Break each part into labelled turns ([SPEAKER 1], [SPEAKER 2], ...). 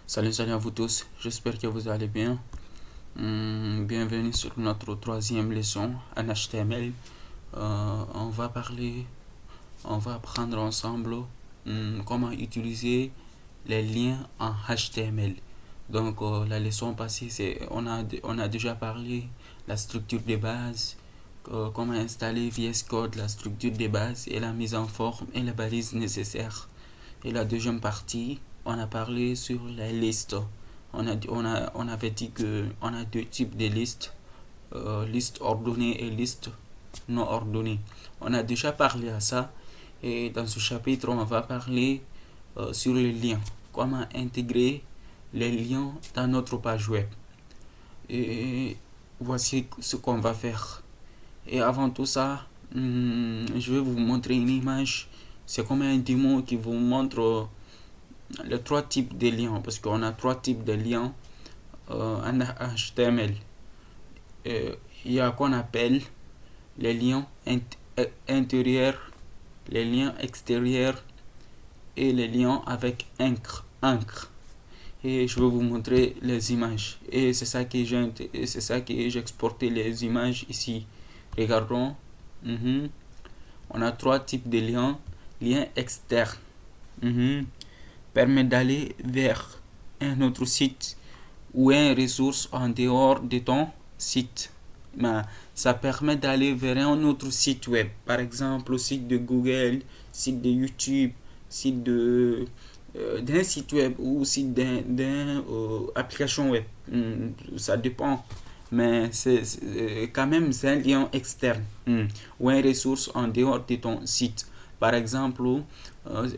[SPEAKER 1] Salut à vous tous, j'espère que vous allez bien. Bienvenue sur notre troisième leçon en HTML. On va parler, on va apprendre ensemble comment utiliser les liens en HTML. Donc la leçon passée, on a déjà parlé la structure de base, comment installer VS Code, la structure de base et la mise en forme et les balises nécessaires. Et la deuxième partie, on a parlé sur les listes. On avait dit que on a deux types de listes, liste ordonnée et liste non ordonnée. On a déjà parlé à ça et dans ce chapitre, on va parler sur les liens. Comment intégrer les liens dans notre page web. Et voici ce qu'on va faire. Et avant tout ça, je vais vous montrer une image. C'est comme un démon qui vous montre les trois types de liens, parce qu'on a trois types de liens en HTML. Il y a qu'on appelle les liens intérieurs, les liens extérieurs et les liens avec encre. Et je vais vous montrer les images. Et c'est ça que j'ai exporté les images ici. Regardons. On a trois types de liens. Lien externe. Permet d'aller vers un autre site ou une ressource en dehors de ton site. Mais ça permet d'aller vers un autre site web. Par exemple, le site de Google, site de YouTube, site d'un site web ou site d'une application web. Ça dépend. Mais c'est quand même c'est un lien externe ou une ressource en dehors de ton site. Par exemple,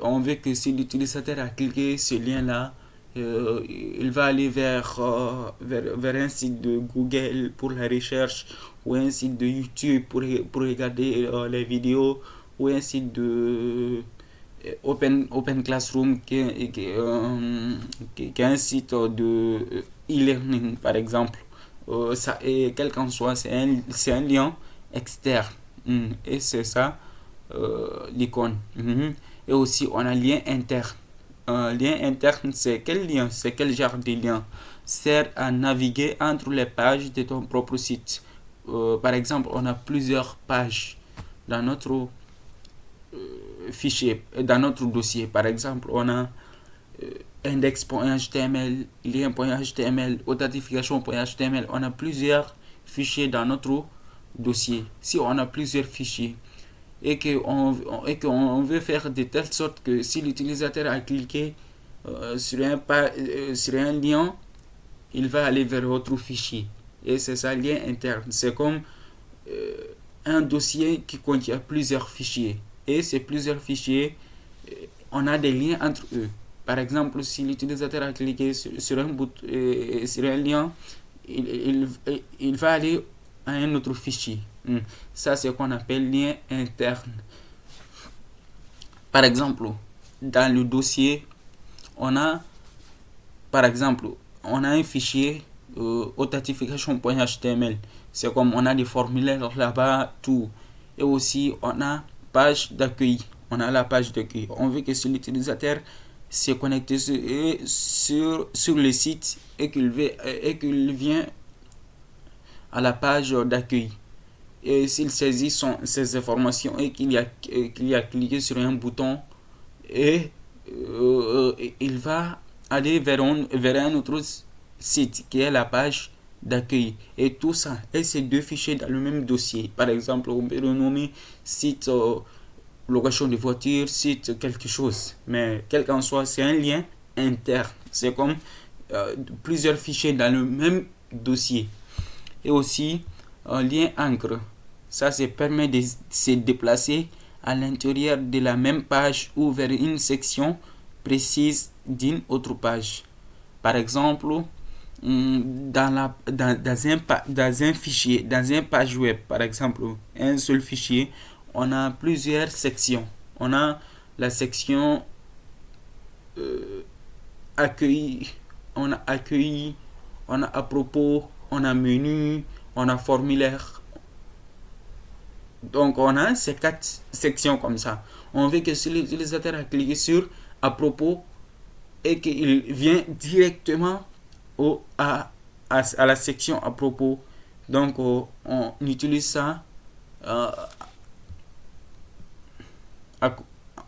[SPEAKER 1] on veut que si l'utilisateur a cliqué ce lien-là, il va aller vers un site de Google pour la recherche ou un site de YouTube pour regarder les vidéos ou un site de Open Classroom qui est un site de e-learning par exemple. Et quel qu'en soit, c'est un lien externe. Et c'est ça l'icône. Et aussi, on a lien interne. Un lien interne, c'est quel lien? C'est quel genre de lien? Sert à naviguer entre les pages de ton propre site. Par exemple, on a plusieurs pages dans notre fichier, dans notre dossier. Par exemple, on a index.html, lien.html, authentification.html. On a plusieurs fichiers dans notre dossier. Si on a plusieurs fichiers et qu'on veut faire de telle sorte que si l'utilisateur a cliqué sur un lien, il va aller vers votre fichier. Et c'est ça, lien interne. C'est comme un dossier qui contient plusieurs fichiers. Et ces plusieurs fichiers, on a des liens entre eux. Par exemple, si l'utilisateur a cliqué sur un lien, il va aller à un autre fichier. Ça, c'est ce qu'on appelle lien interne. Par exemple, dans le dossier, on a, par exemple, on a un fichier authentification.html. C'est comme on a des formulaires là-bas, tout. Et aussi, on a page d'accueil. On a la page d'accueil. On veut que si l'utilisateur s'est connecté sur le site et qu'il vient à la page d'accueil. Et s'il saisit ces informations et qu'il a cliqué sur un bouton et il va aller vers un autre site qui est la page d'accueil. Et tout ça, et ces deux fichiers dans le même dossier. Par exemple, on peut le nommer site location de voiture, site quelque chose. Mais quel qu'en soit, c'est un lien interne. C'est comme plusieurs fichiers dans le même dossier. Et aussi, un lien encre. Ça permet de se déplacer à l'intérieur de la même page ou vers une section précise d'une autre page. Par exemple, dans un fichier, dans une page web, par exemple, un seul fichier, on a plusieurs sections. On a la section accueil, on a accueil, on a à propos, on a menu, on a formulaire. Donc on a ces quatre sections comme ça. On veut que si l'utilisateur a cliqué sur à propos, et qu'il vient directement à la section à propos. Donc, on utilise ça. euh,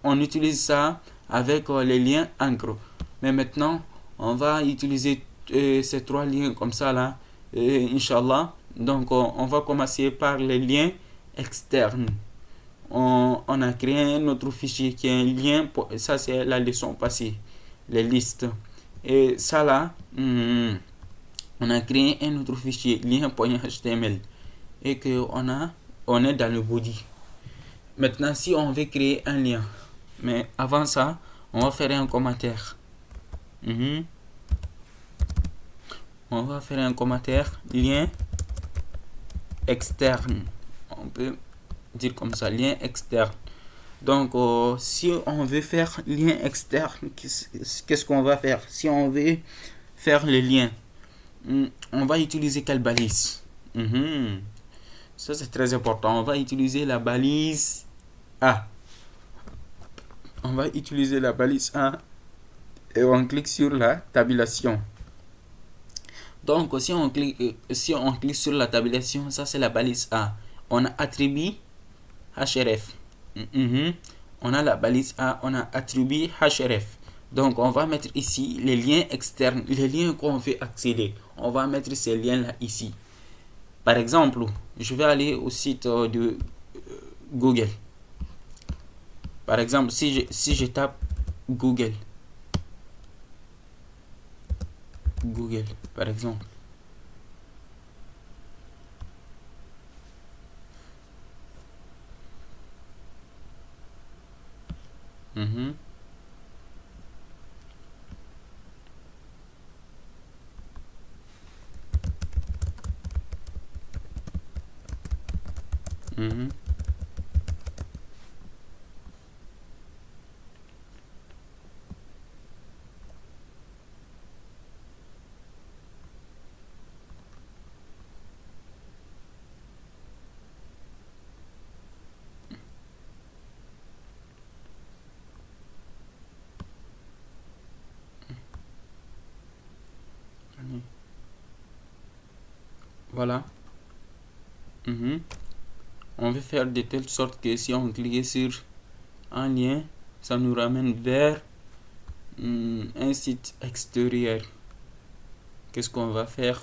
[SPEAKER 1] on utilise ça avec les liens encre. Mais maintenant, on va utiliser ces trois liens comme ça là, Inch'Allah. Donc, on va commencer par les liens externes. On a créé un autre fichier qui est un lien. Ça, c'est la leçon passée, les listes. Et ça là, on a créé un autre fichier, lien.html. Et que on est dans le body. Maintenant, si on veut créer un lien, mais avant ça, on va faire un commentaire. On va faire un commentaire, lien externe. On peut dire comme ça, lien externe. Donc, si on veut faire lien externe, qu'est-ce qu'on va faire? Si on veut faire le lien, on va utiliser quelle balise? Ça, c'est très important. On va utiliser la balise A. On va utiliser la balise A et on clique sur la tabulation. Donc, si on clique sur la tabulation, ça c'est la balise A. On a attribué href. On a la balise A, on a attribué href. Donc, on va mettre ici les liens externes, les liens qu'on veut accéder. On va mettre ces liens-là ici. Par exemple, je vais aller au site de Google. Par exemple, si je tape Google, par exemple. Voilà. On veut faire de telle sorte que si on clique sur un lien, ça nous ramène vers un site extérieur. Qu'est-ce qu'on va faire?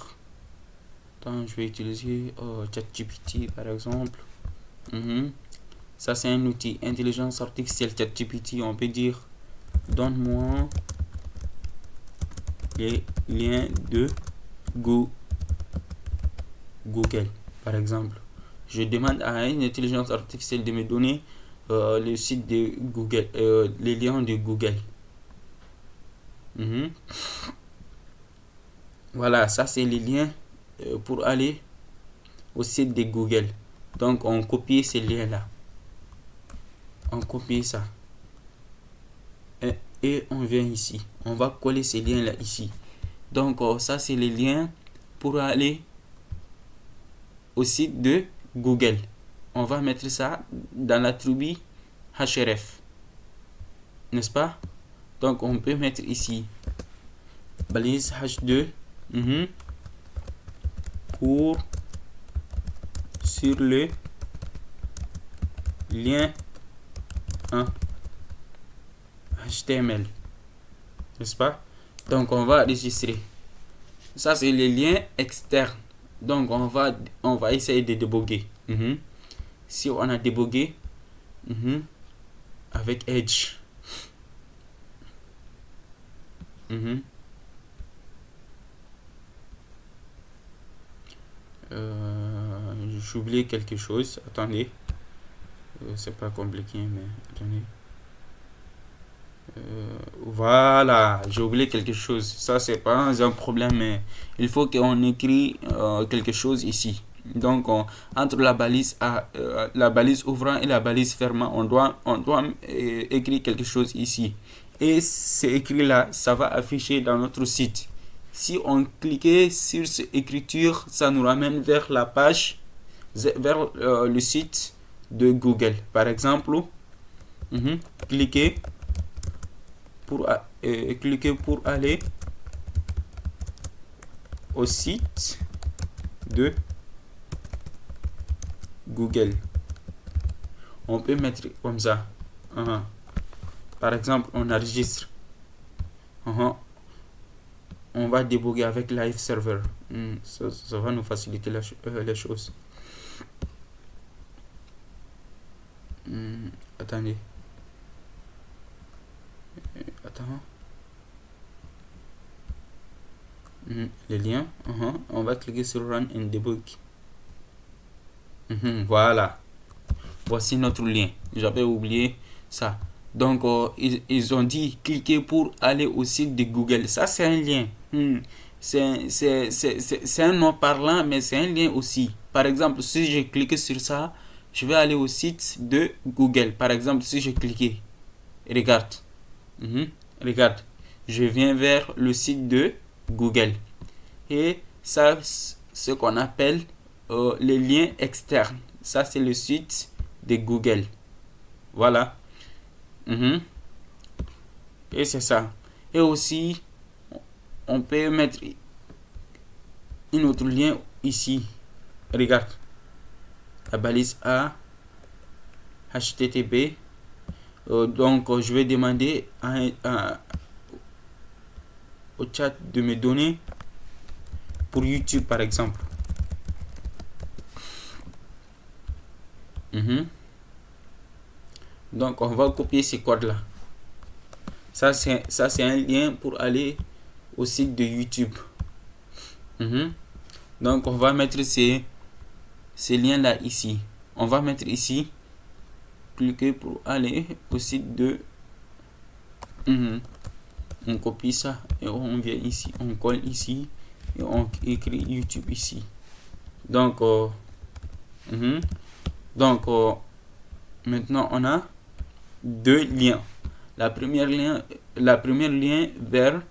[SPEAKER 1] Attends, je vais utiliser ChatGPT par exemple. Ça, c'est un outil intelligence artificielle ChatGPT. On peut dire donne-moi les liens de Google, par exemple. Je demande à une intelligence artificielle de me donner le site de Google, les liens de Google. Voilà, ça c'est les liens pour aller au site de Google. Donc on copie ces liens-là. On copie ça. Et on vient ici. On va coller ces liens-là ici. Donc ça c'est les liens pour aller au site de Google. On va mettre ça dans l'attribut href. N'est-ce pas? Donc on peut mettre ici balise h2 pour sur le lien 1 HTML. N'est-ce pas? Donc on va enregistrer. Ça c'est les liens externes. Donc on va essayer de débugger. Si on a débugué avec Edge. J'ai oublié quelque chose. Attendez. C'est pas compliqué, mais attendez. Voilà, j'ai oublié quelque chose. Ça, c'est pas un problème, mais il faut qu'on écrit quelque chose ici. Donc, entre la balise la balise ouvrant et la balise fermant, on doit écrire quelque chose ici. Et c'est écrit là, ça va afficher dans notre site. Si on cliquait sur cette écriture, ça nous ramène vers la page, vers le site de Google. Par exemple, cliquez cliquer pour aller au site de Google. On peut mettre comme ça. Par exemple, on enregistre. On va débugger avec Live Server. Ça va nous faciliter les choses. Attendez. Attends. Le lien. On va cliquer sur Run and Debug. Voilà. Voici notre lien. J'avais oublié ça. Donc, ils ont dit cliquez pour aller au site de Google. Ça, c'est un lien. C'est un nom parlant, mais c'est un lien aussi. Par exemple, si je clique sur ça, je vais aller au site de Google. Par exemple, si je clique, regarde. Regarde. Je viens vers le site de Google. Et ça, ce qu'on appelle les liens externes. Ça, c'est le site de Google. Voilà. Et c'est ça. Et aussi, on peut mettre un autre lien ici. Regarde. La balise A, HTTP. Donc, je vais demander au chat de me donner pour YouTube, par exemple. Donc, on va copier ces codes-là. Ça, c'est un lien pour aller au site de YouTube. Donc, on va mettre ces liens-là ici. On va mettre ici. Cliquer pour aller au site de... On copie ça et on vient ici. On colle ici et on écrit YouTube ici. Donc, maintenant, on a deux liens. La première lien vers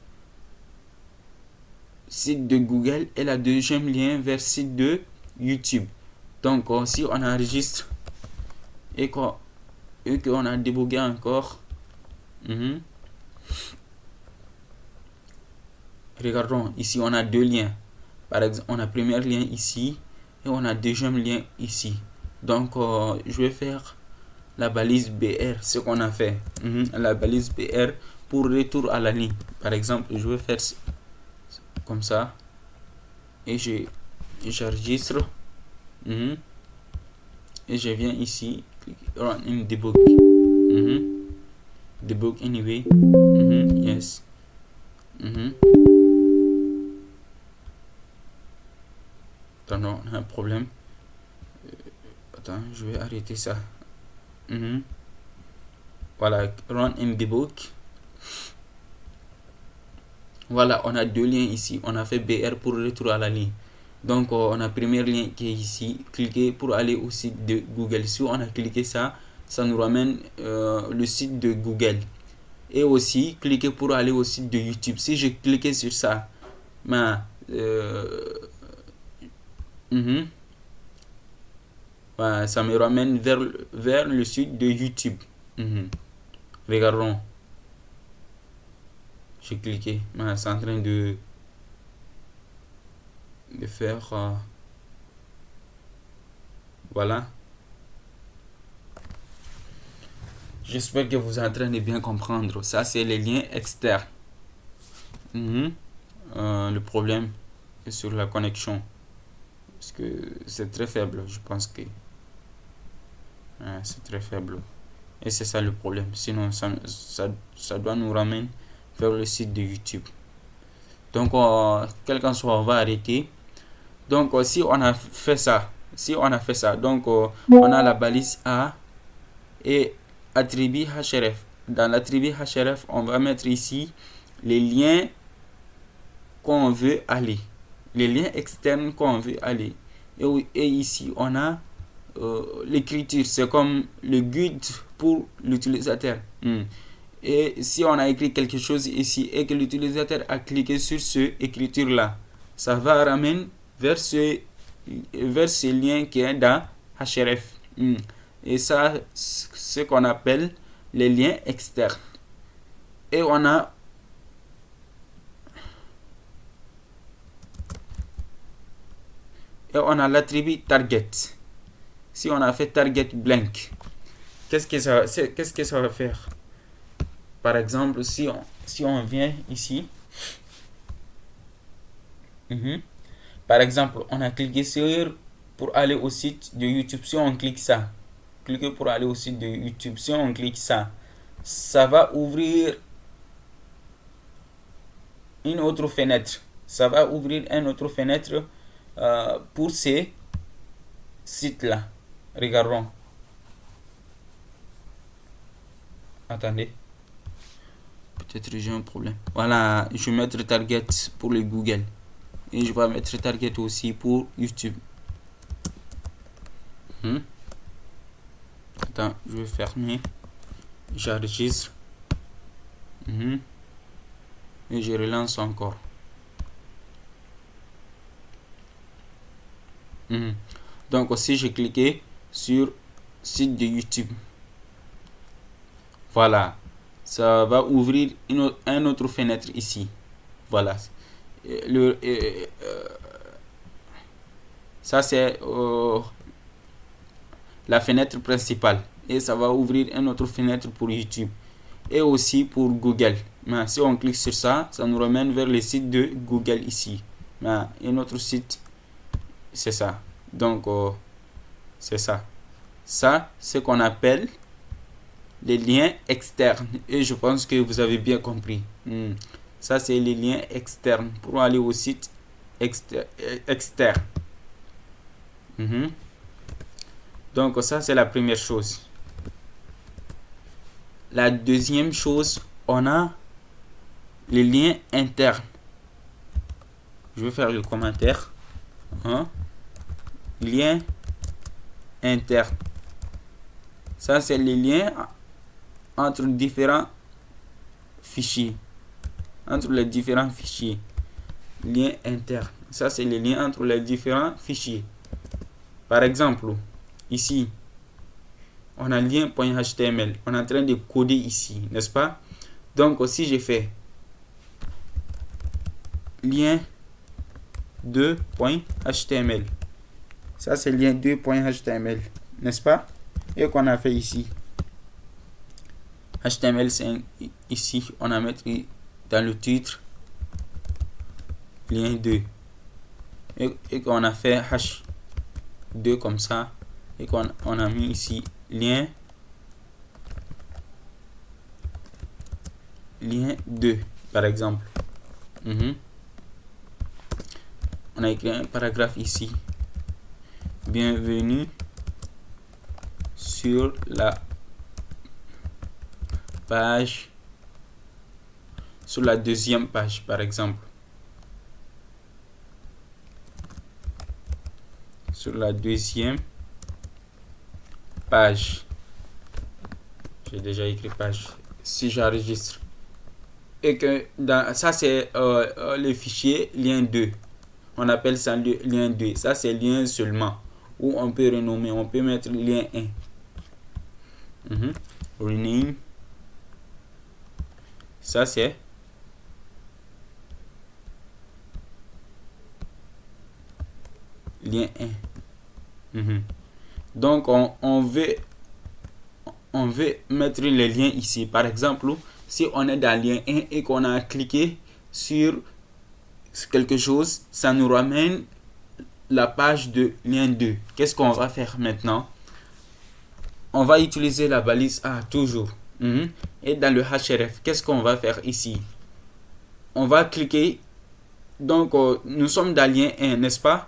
[SPEAKER 1] site de Google et la deuxième lien vers site de YouTube. Donc, si on enregistre et qu'on a débugué encore, regardons, ici on a deux liens. Par exemple, on a premier lien ici et on a deuxième lien ici. Donc, je vais faire la balise BR, ce qu'on a fait. La balise BR pour retour à la ligne. Par exemple, je vais faire comme ça. Et j'enregistre. Et je viens ici. Run in debug. Debug anyway. Yes. Attends, on a un problème. Attends, je vais arrêter ça. Voilà, run in debug. Voilà, on a deux liens ici. On a fait BR pour retour à la ligne. Donc, on a premier lien qui est ici. Cliquez pour aller au site de Google. Si on a cliqué ça, ça nous ramène le site de Google. Et aussi, cliquez pour aller au site de YouTube. Si je cliquais sur ça, voilà, ça me ramène vers le site de YouTube. Regardons. J'ai cliqué. C'est en train de faire. Voilà. J'espère que vous êtes en train de bien comprendre. Ça, c'est les liens externes. Le problème est sur la connexion. Parce que c'est très faible. Je pense que c'est très faible. Et c'est ça le problème. Sinon, ça doit nous ramener vers le site de YouTube. Donc, quel qu'en soit, on va arrêter. Donc, si on a fait ça, donc on a la balise A et attribut href. Dans l'attribut href, on va mettre ici les liens qu'on veut aller, les liens externes qu'on veut aller. Et ici, on a l'écriture, c'est comme le guide pour l'utilisateur. Et si on a écrit quelque chose ici et que l'utilisateur a cliqué sur ce écriture là, ça va ramener vers ce lien qui est dans href. Et ça, ce qu'on appelle les liens externes. Et on a l'attribut target. Si on a fait target blank, qu'est-ce que ça va faire? Par exemple, si on vient ici, par exemple, on a cliqué sur pour aller au site de YouTube. Si on clique ça, cliquez pour aller au site de YouTube. Si on clique ça, ça va ouvrir une autre fenêtre. Ça va ouvrir une autre fenêtre pour ces sites-là. Regardons. Attendez. Peut-être j'ai un problème. Voilà, je vais mettre target pour le Google. Et je vais mettre target aussi pour YouTube. Attends, je vais fermer. J'enregistre. Et je relance encore. Donc aussi j'ai cliqué sur site de YouTube. Voilà, ça va ouvrir une autre fenêtre ici. Voilà, ça c'est la fenêtre principale, et ça va ouvrir une autre fenêtre pour YouTube et aussi pour Google. Mais si on clique sur ça, ça nous ramène vers le site de Google ici. Mais un autre site, c'est ça. Donc c'est ça. Ça, c'est qu'on appelle les liens externes, et je pense que vous avez bien compris. Ça, c'est les liens externes pour aller au site externe. Donc ça, c'est la première chose. La deuxième chose, on a les liens internes. Je vais faire le commentaire. Lien interne. Ça, c'est les liens entre différents fichiers. Entre les différents fichiers. Lien interne. Ça, c'est les liens entre les différents fichiers. Par exemple, ici, on a lien.html. On est en train de coder ici, n'est-ce pas? Donc, si j'ai fait lien 2.html, ça c'est lien 2.html, n'est-ce pas? Et qu'on a fait ici HTML5, ici on a mis dans le titre lien 2, et qu'on a fait h2 comme ça, et qu'on a mis ici lien 2 par exemple. On a écrit un paragraphe ici. Bienvenue sur la page, sur la deuxième page par exemple. Sur la deuxième page. J'ai déjà écrit page. Si j'enregistre. Et que ça c'est le fichier lien 2. On appelle ça le lien 2. Ça c'est lien seulement. Ou on peut renommer. On peut mettre lien 1. Rename. Ça c'est lien 1. Donc on veut mettre les liens ici. Par exemple, si on est dans lien 1 et qu'on a cliqué sur quelque chose, ça nous ramène la page de lien 2. Qu'est-ce qu'on va faire maintenant? On va utiliser la balise A toujours. Et dans le href, qu'est-ce qu'on va faire ici? On va cliquer. Donc nous sommes dans lien 1, n'est-ce pas?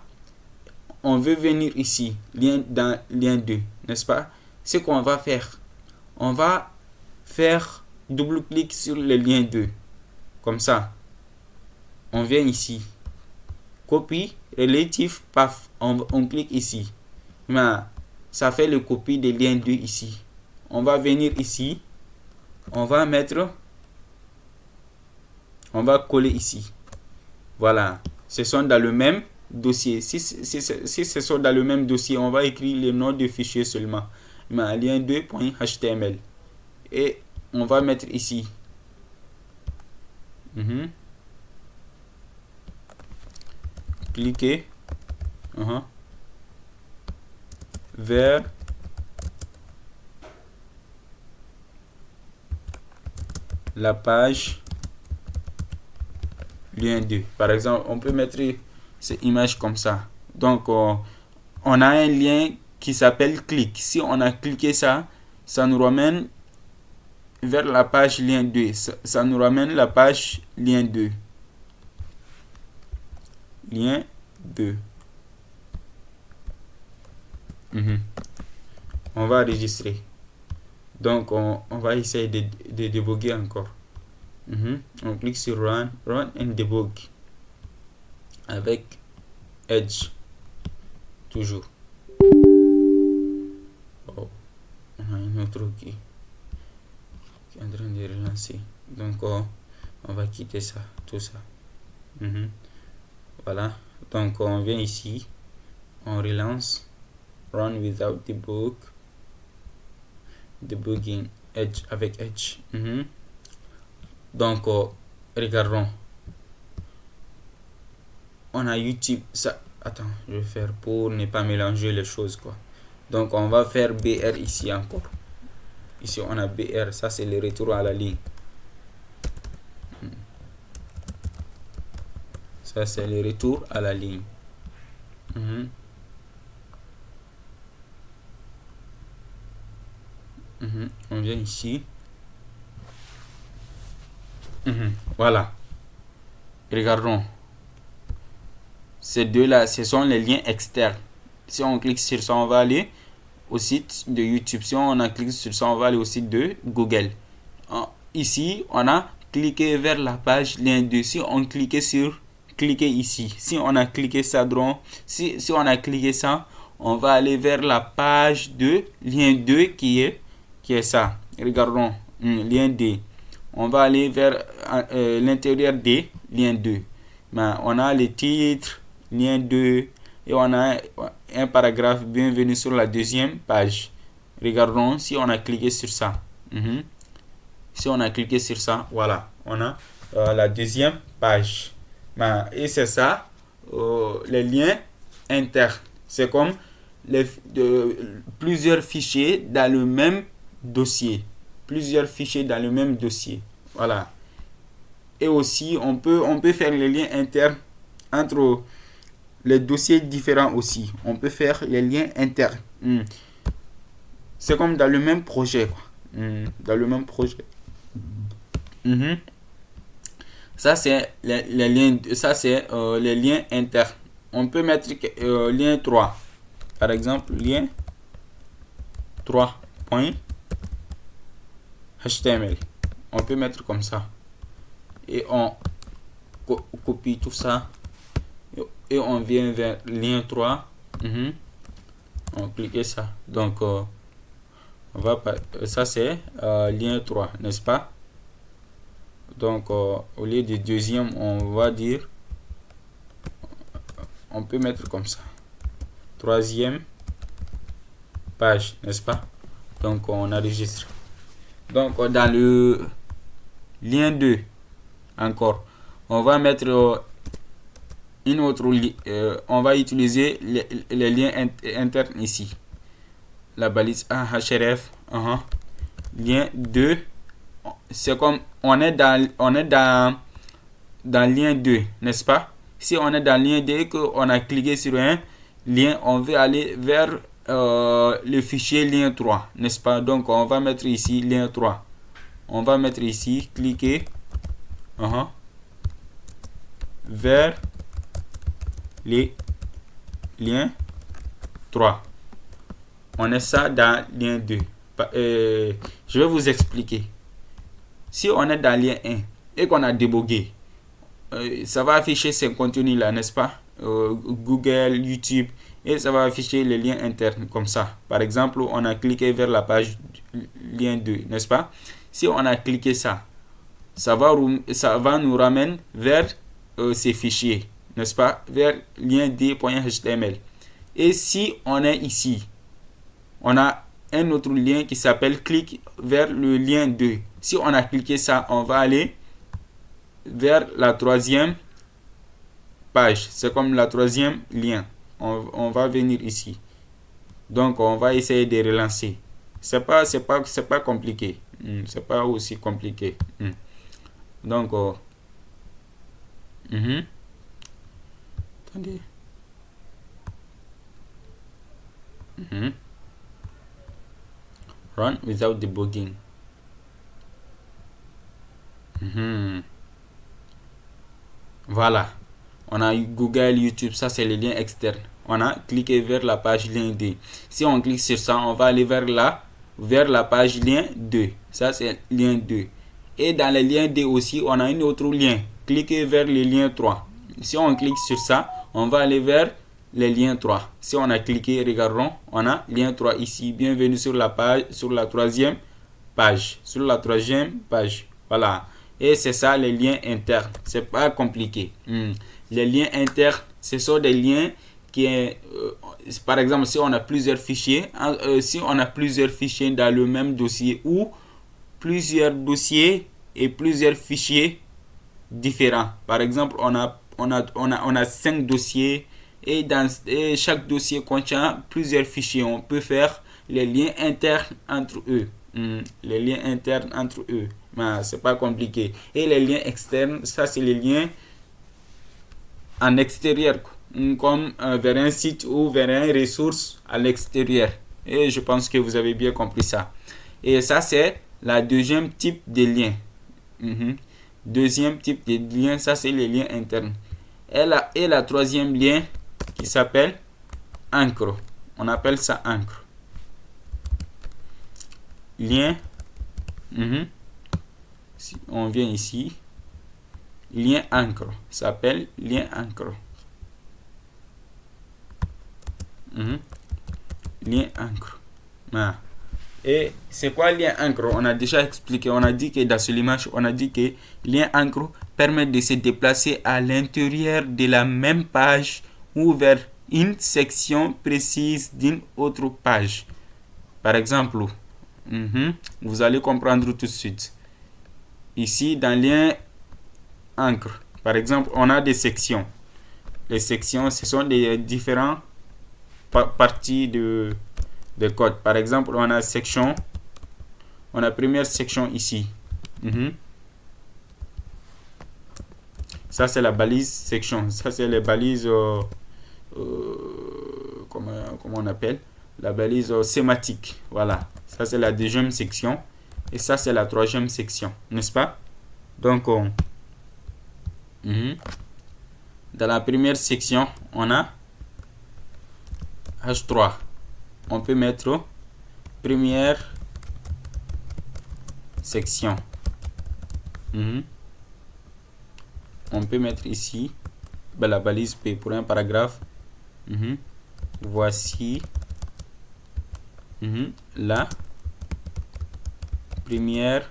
[SPEAKER 1] On veut venir ici, dans lien 2, n'est-ce pas? Ce qu'on va faire, on va faire double-clic sur le lien 2. Comme ça. On vient ici. Copie, relative path. On clique ici. Mais ça fait le copie des liens 2 ici. On va venir ici. On va coller ici. Voilà. Ce sont dans le même dossier. Si ce sont dans le même dossier, on va écrire le nom du fichier seulement. Mais lien 2.html. Et on va mettre ici Cliquez vers la page lien 2. Par exemple, on peut mettre cette image comme ça. Donc, on a un lien qui s'appelle clic. Si on a cliqué ça, ça nous ramène vers la page lien 2. Ça nous ramène la page lien 2. Lien 2. On va enregistrer. Donc, on va essayer de débugger encore. On clique sur Run and Debug avec Edge. Toujours. Oh, on a une autre qui est en train de relancer. Donc, on va quitter ça, tout ça. Voilà. Donc, on vient ici. On relance. Run without debug. Debugging Edge avec Edge. Donc, regardons. On a YouTube. Ça. Attends, je vais faire pour ne pas mélanger les choses, quoi. Donc, on va faire BR ici encore. Ici, on a BR. Ça, c'est le retour à la ligne. Ça, c'est le retour à la ligne. On vient ici. Voilà. Regardons. Ces deux-là, ce sont les liens externes. Si on clique sur ça, on va aller au site de YouTube. Si on a cliqué sur ça, on va aller au site de Google. Ici, on a cliqué vers la page lien 2. Si on cliquait sur cliquer ici. Si on a cliqué ça, si on a cliqué ça, on va aller vers la page de lien 2 qui est ça. Regardons, lien 2. On va aller vers l'intérieur des lien 2. Mais on a les titres, lien 2, et on a un paragraphe bienvenue sur la deuxième page. Regardons si on a cliqué sur ça. Si on a cliqué sur ça, voilà, on a la deuxième page. Et c'est ça, les liens internes. C'est comme plusieurs fichiers dans le même dossier. Voilà. Et aussi, on peut faire les liens internes entre les dossiers différents aussi. On peut faire les liens internes. C'est comme dans le même projet, quoi. Dans le même projet. Ça, c'est les liens. Ça, c'est les liens internes. On peut mettre lien 3. Par exemple, lien 3.html. On peut mettre comme ça. Et on copie tout ça. Et on vient vers lien 3. On clique ça. Donc, on va ça, c'est lien 3, n'est-ce pas? Donc, au lieu du deuxième, on va dire, on peut mettre comme ça. Troisième page, n'est-ce pas? Donc, on enregistre. Donc, dans le lien 2, encore, on va mettre une autre, on va utiliser les liens internes ici. La balise href, lien 2. C'est comme on est dans lien 2, n'est-ce pas? Si on est dans lien 2 et qu'on a cliqué sur un lien, on veut aller vers le fichier lien 3, n'est-ce pas? Donc on va mettre ici lien 3. On va mettre ici, cliquer vers les liens 3. On est ça dans lien 2. Je vais vous expliquer. Si on est dans lien 1 et qu'on a débogué, ça va afficher ces contenus là, n'est-ce pas? Google, YouTube, et ça va afficher les liens internes comme ça. Par exemple, on a cliqué vers la page lien 2, n'est-ce pas? Si on a cliqué ça, ça va nous ramener vers ces fichiers, n'est-ce pas? Vers lien 2.html. Et si on est ici, on a un autre lien qui s'appelle clique vers le lien 2. Si on a cliqué ça, on va aller vers la troisième page. C'est comme la troisième lien. On va venir ici. Donc, on va essayer de relancer. C'est pas compliqué. C'est pas aussi compliqué. Donc, attendez. Run without debugging. Voilà. On a Google, YouTube, ça c'est les liens externes. On a cliqué vers la page lien 2. Si on clique sur ça, on va aller vers la page lien 2. Ça c'est lien 2. Et dans le lien 2 aussi, on a un autre lien. Cliquez vers le lien 3. Si on clique sur ça, on va aller vers le lien 3. Si on a cliqué, regardons, on a lien 3 ici. Bienvenue sur la page, sur la troisième page. Sur la troisième page. Voilà. Et c'est ça les liens internes. C'est pas compliqué. Les liens internes, ce sont des liens qui par exemple, si on a plusieurs fichiers, dans le même dossier ou plusieurs dossiers et plusieurs fichiers différents. Par exemple, on a 5 dossiers et chaque dossier contient plusieurs fichiers. On peut faire les liens internes entre eux. Les liens internes entre eux. C'est pas compliqué. Et les liens externes, ça c'est les liens en extérieur, comme vers un site ou vers une ressource à l'extérieur. Et je pense que vous avez bien compris ça. Et ça c'est la deuxième type de lien. Deuxième type de lien, ça c'est les liens internes. Et la troisième lien qui s'appelle encre. On appelle ça encre. Lien. Si on vient ici, lien encre. Ça s'appelle lien encre. Lien encre. Et c'est quoi lien encre? On a déjà expliqué. On a dit que dans l'image, on a dit que lien encre permet de se déplacer à l'intérieur de la même page ou vers une section précise d'une autre page. Par exemple, vous allez comprendre tout de suite. Ici, dans lien encre, par exemple, on a des sections. Les sections, ce sont des différentes parties de code. Par exemple, on a section. On a première section ici. Ça, c'est la balise section. Ça, c'est les balises... comment on appelle? La balise sématique. Voilà. Ça, c'est la deuxième section. Et ça, c'est la troisième section. N'est-ce pas? Donc, dans la première section, on a H3. On peut mettre première section. On peut mettre ici la balise P pour un paragraphe. Voici la première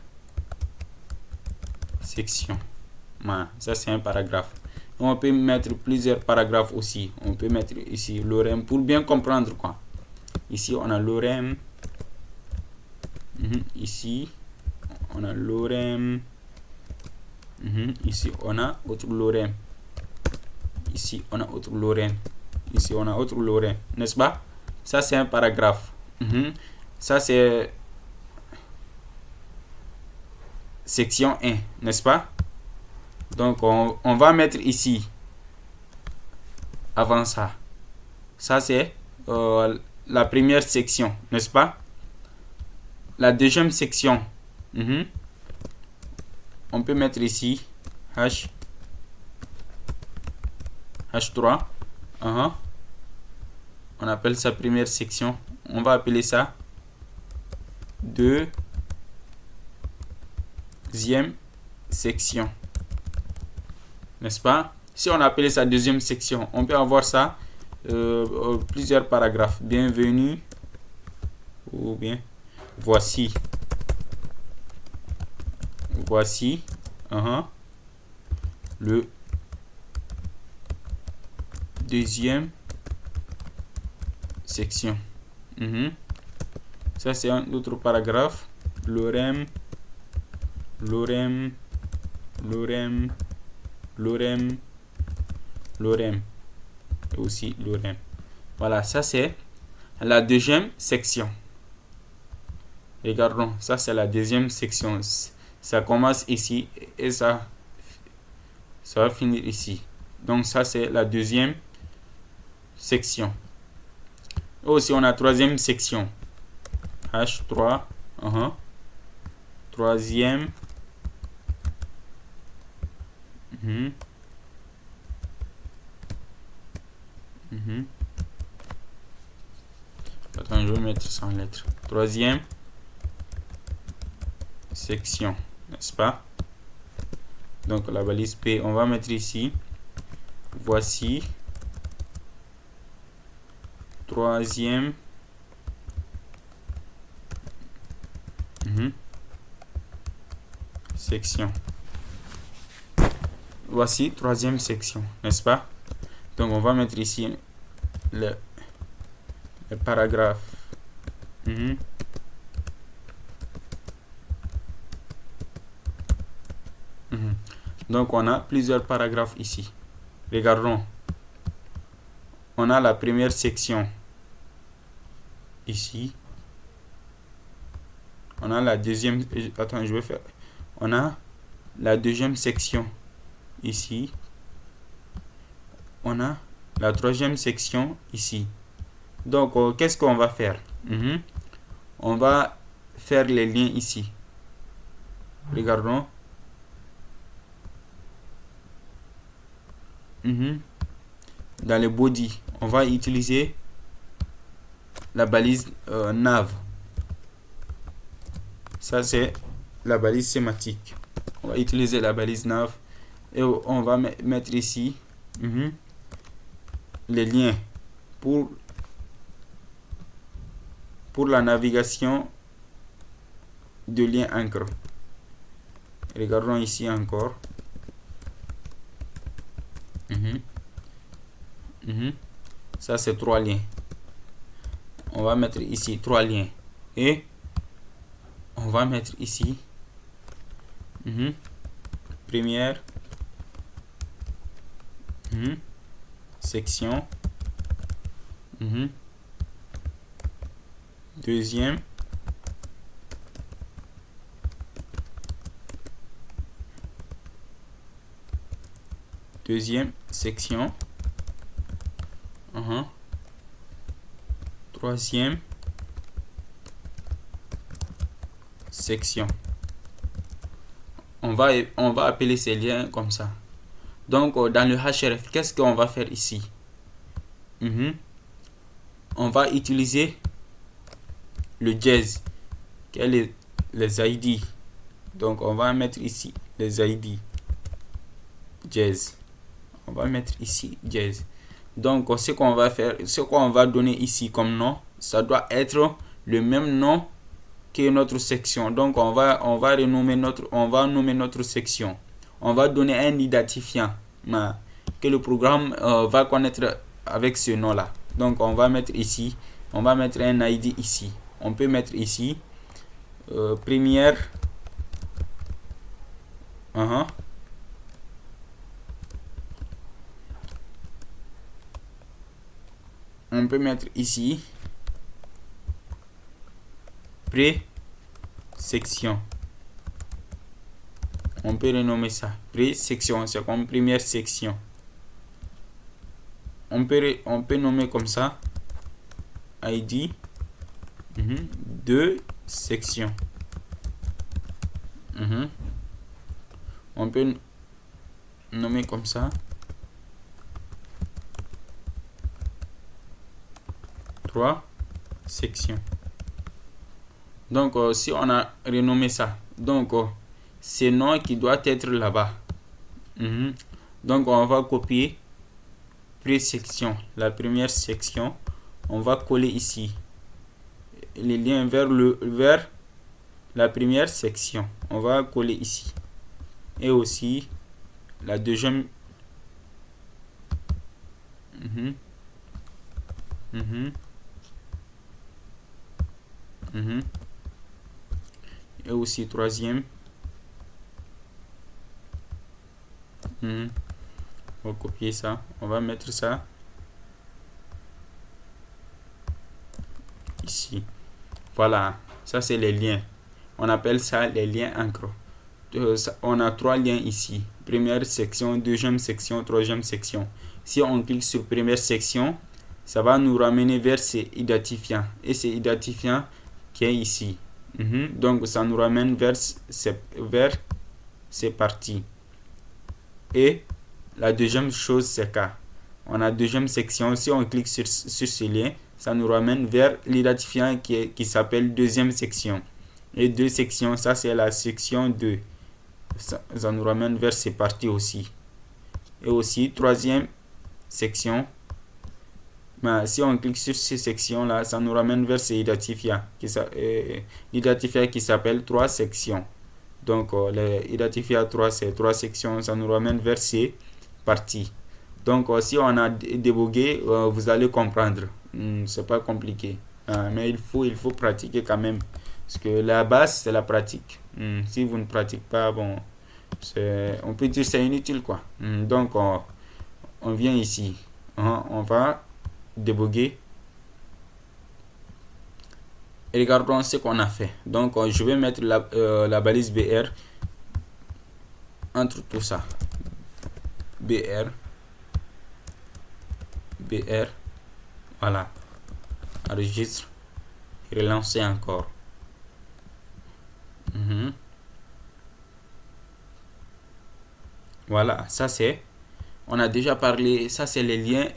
[SPEAKER 1] section. Ça c'est un paragraphe. On peut mettre plusieurs paragraphes aussi. On peut mettre ici l'orème pour bien comprendre quoi. Ici on a l'orème. Ici on a l'orème. Ici on a autre l'orème. Ici on a autre l'orème. Ici on a autre l'orème. N'est-ce pas? Ça c'est un paragraphe. Ça c'est section 1, n'est-ce pas? Donc on va mettre ici avant ça. Ça c'est la première section, n'est-ce pas? La deuxième section, on peut mettre ici H3. On appelle ça première section. On va appeler ça deuxième section. N'est-ce pas? Si on appelle ça deuxième section, on peut avoir ça plusieurs paragraphes. Bienvenue ou bien voici le deuxième section. Ça c'est un autre paragraphe. L'orème lorem, et aussi lorem. Voilà, ça c'est la deuxième section. Regardons, ça c'est la deuxième section. Ça commence ici et ça va finir ici. Donc ça c'est la deuxième section. Aussi on a troisième section. H3. Troisième. Attends, je vais mettre sans lettre. Troisième section, n'est-ce pas? Donc la balise P, on va mettre ici. Voici troisième section. Voici troisième section, n'est-ce pas? Donc on va mettre ici le paragraphe. Donc on a plusieurs paragraphes ici. Regardons. On a la première section ici. On a la deuxième. Attends, je vais faire. On a la deuxième section ici. On a la troisième section ici. Donc, qu'est-ce qu'on va faire? On va faire les liens ici. Regardons. Dans le body, on va utiliser la balise nav. Ça, c'est la balise sémantique. On va utiliser la balise nav et on va mettre ici les liens pour la navigation de liens encre. Regardons ici encore. Ça c'est 3 liens. On va mettre ici 3 liens et on va mettre ici première section, deuxième section, troisième section. On va appeler ces liens comme ça. Donc dans le href, qu'est-ce qu'on va faire ici? On va utiliser le jazz, quel est les ID. Donc on va mettre ici les ID jazz. On va mettre ici jazz. Donc ce qu'on va faire, ce qu'on va donner ici comme nom, ça doit être le même nom que notre section. Donc on va nommer notre section. On va donner un identifiant que le programme va connaître avec ce nom là. Donc on va mettre ici, on va mettre un ID ici. On peut mettre ici première on peut mettre ici pré-section. On peut renommer ça pré-section, c'est comme première section. On peut nommer comme ça ID 2 sections. On peut nommer comme ça 3 sections. Donc si on a renommé ça, donc c'est nom qui doit être là-bas. Donc on va copier pré-section, la première section, on va coller ici les liens vers la première section. On va coller ici et aussi la deuxième. Et aussi troisième On va copier ça. On va mettre ça ici. Voilà. Ça, c'est les liens. On appelle ça les liens encre. On a 3 liens ici. Première section, deuxième section, troisième section. Si on clique sur première section, ça va nous ramener vers ces identifiants. Et c'est identifiant qui est ici. Donc, ça nous ramène vers ces parties. Et la deuxième chose, c'est que on a deuxième section. Si on clique sur ce lien, ça nous ramène vers l'identifiant qui s'appelle deuxième section. Et deux sections, ça c'est la section 2. Ça nous ramène vers ces parties aussi. Et aussi, troisième section. Si on clique sur ces sections-là, ça nous ramène vers ces identifiants. L'identifiant qui s'appelle 3 sections. Donc, l'identifiant 3, c'est 3 sections. Ça nous ramène vers ces parties. Donc, si on a débugué, vous allez comprendre. C'est pas compliqué. Mais il faut pratiquer quand même. Parce que la base, c'est la pratique. Si vous ne pratiquez pas, bon, on peut dire que c'est inutile, quoi. Donc, on vient ici. On va débugger. Et regardons ce qu'on a fait. Donc, je vais mettre la balise BR entre tout ça. BR. Voilà. Enregistre. Relancer encore. Voilà, ça c'est. On a déjà parlé, ça c'est les liens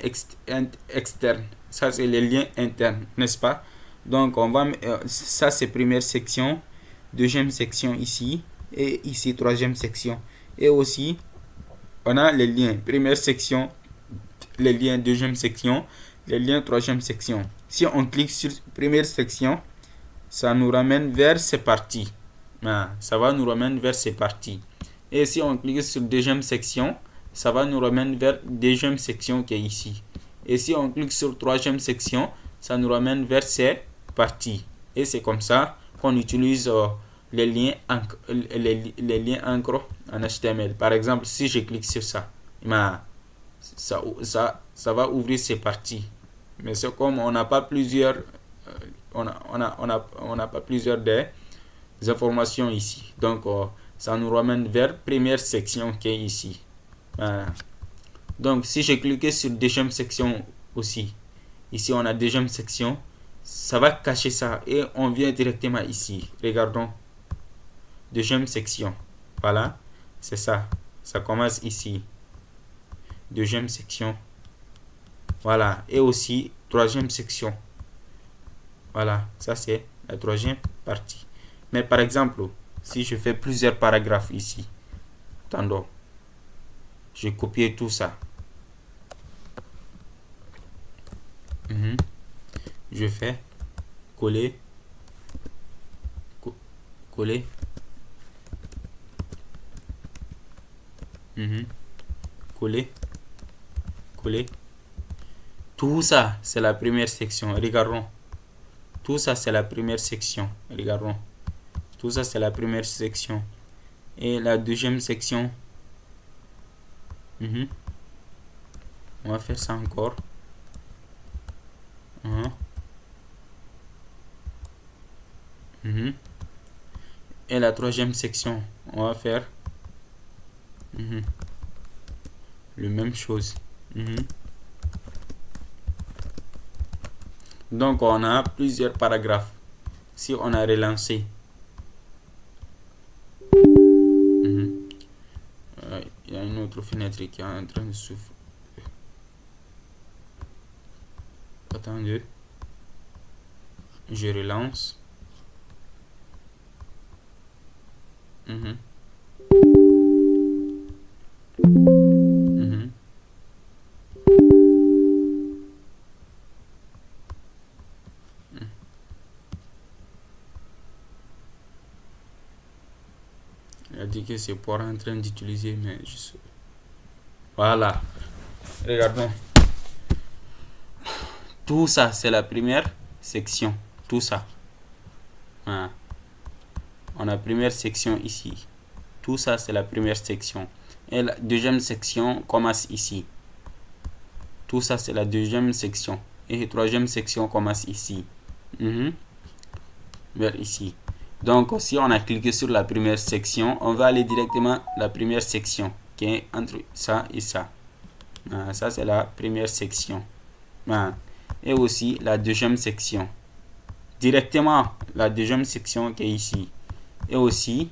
[SPEAKER 1] externes. Ça c'est les liens internes, n'est-ce pas? Donc on va, ça c'est première section, deuxième section ici, et ici troisième section. Et aussi, on a les liens, première section, les liens deuxième section, les liens troisième section. Si on clique sur première section, ça nous ramène vers ces parties. Ça va nous ramener vers ces parties. Et si on clique sur deuxième section, ça va nous ramener vers deuxième section qui est ici. Et si on clique sur troisième section, ça nous ramène vers ces parties. Et c'est comme ça qu'on utilise les liens encre en HTML. Par exemple, si je clique sur ça, ça va ouvrir ces parties. Mais c'est comme on n'a pas plusieurs on n'a pas plusieurs des informations ici. Donc, ça nous ramène vers première section qui est ici. Voilà. Donc, si je clique sur deuxième section aussi, ici on a deuxième section, ça va cacher ça et on vient directement ici. Regardons. Deuxième section. Voilà. C'est ça. Ça commence ici. Deuxième section. Voilà. Et aussi, troisième section. Voilà. Ça, c'est la troisième partie. Mais par exemple, si je fais plusieurs paragraphes ici, attendons, je copie tout ça. Je fais coller, coller, coller, coller. Tout ça, c'est la première section. Regardons. Tout ça, c'est la première section. Regardons. Tout ça, c'est la première section. Et la deuxième section. On va faire ça encore. Et la troisième section, on va faire le même chose. Donc, on a plusieurs paragraphes. Si on a relancé, il y a une autre fenêtre qui est en train de s'ouvrir. Attendez. Je relance. Il a dit que c'est pour en train d'utiliser, mais je sais. Voilà. Regardons. Tout ça, c'est la première section. Tout ça. On a première section ici. Tout ça, c'est la première section. Et la deuxième section commence ici. Tout ça, c'est la deuxième section. Et la troisième section commence ici. Vers ici. Donc, si on a cliqué sur la première section, on va aller directement à la première section qui est entre ça et ça. Ça, c'est la première section. Et aussi la deuxième section. Directement la deuxième section qui est ici. Et aussi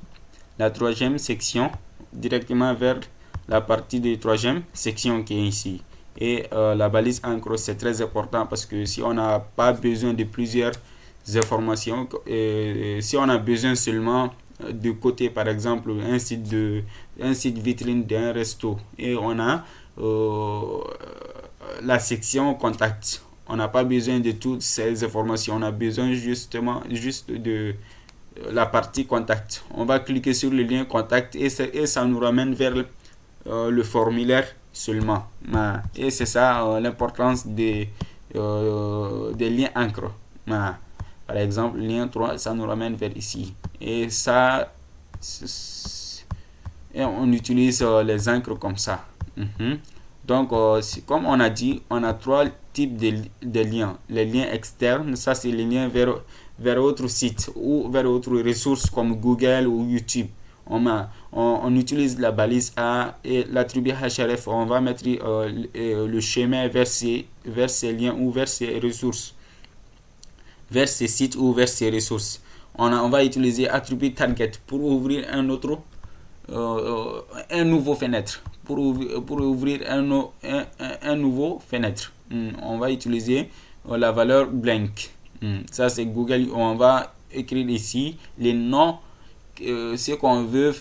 [SPEAKER 1] la troisième section directement vers la partie de la 3e section qui est ici. Et la balise encre, c'est très important parce que si on n'a pas besoin de plusieurs informations, si on a besoin seulement de côté, par exemple un site vitrine d'un resto, et on a la section contact, on n'a pas besoin de toutes ces informations, on a besoin juste de la partie contact. On va cliquer sur le lien contact et ça nous ramène vers le formulaire seulement. Et c'est ça l'importance des liens encre. Par exemple, lien 3, ça nous ramène vers ici. Et ça, et on utilise les encres comme ça. Donc, comme on a dit, on a 3 types de liens. Les liens externes, ça c'est les liens vers autre site ou vers autres ressources comme Google ou YouTube. On utilise la balise A et l'attribut href. On va mettre le chemin vers ces liens ou vers ces ressources, vers ces sites ou vers ces ressources. On va utiliser attribut target pour ouvrir un nouveau fenêtre. Pour ouvrir un nouveau fenêtre, on va utiliser la valeur blank. Ça c'est Google. On va écrire ici les noms, ce qu'on veut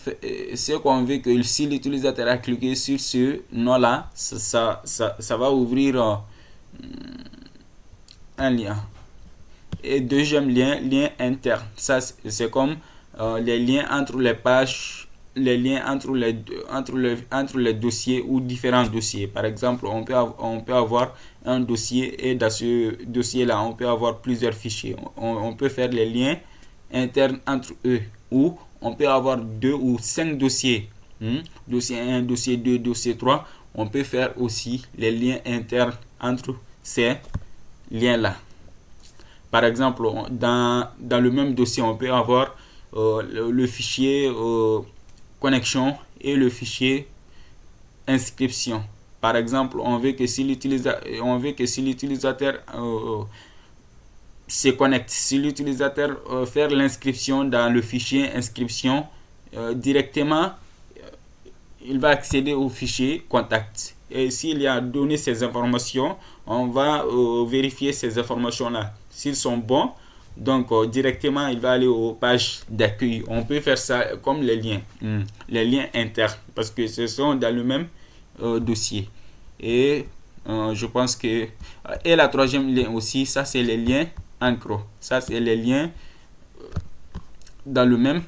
[SPEAKER 1] que si l'utilisateur a cliqué sur ce nom là, ça va ouvrir un lien. Et deuxième lien interne. Ça c'est comme les liens entre les pages, les liens entre les dossiers ou différents dossiers. Par exemple, on peut avoir un dossier et dans ce dossier là on peut avoir plusieurs fichiers. On peut faire les liens internes entre eux, ou on peut avoir 2 ou 5 dossiers. Dossier 1, dossier 2, dossier 3. On peut faire aussi les liens internes entre ces liens là. Par exemple, dans le même dossier, on peut avoir le fichier connexion et le fichier inscription. Par exemple, on veut que si l'utilisateur se connecte, si l'utilisateur fait l'inscription dans le fichier inscription, directement, il va accéder au fichier contact. Et s'il a donné ces informations, on va vérifier ces informations-là. S'ils sont bons, donc directement, il va aller aux pages d'accueil. On peut faire ça comme les liens internes, parce que ce sont dans le même dossier. Et je pense que... Et la 3e lien aussi, ça c'est les liens encre. Ça c'est les liens dans le même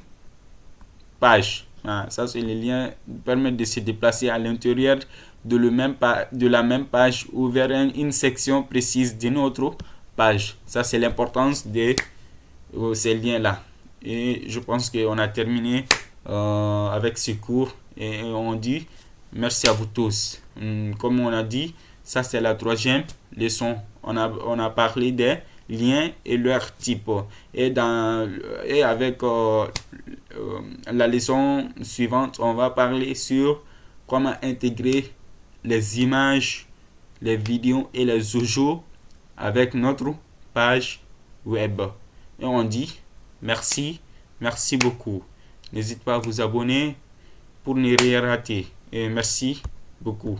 [SPEAKER 1] page. Ça c'est les liens qui permettent de se déplacer à l'intérieur de la même page ou vers une section précise d'une autre page. Ça c'est l'importance de ces liens là. Et je pense qu'on a terminé avec ce cours, et on dit merci à vous tous. Comme on a dit, ça c'est la 3e leçon. On a parlé des liens et leur type, et avec la leçon suivante, on va parler sur comment intégrer les images, les vidéos et les audios avec notre page web. Et on dit merci beaucoup. N'hésitez pas à vous abonner pour ne rien rater. Et merci beaucoup.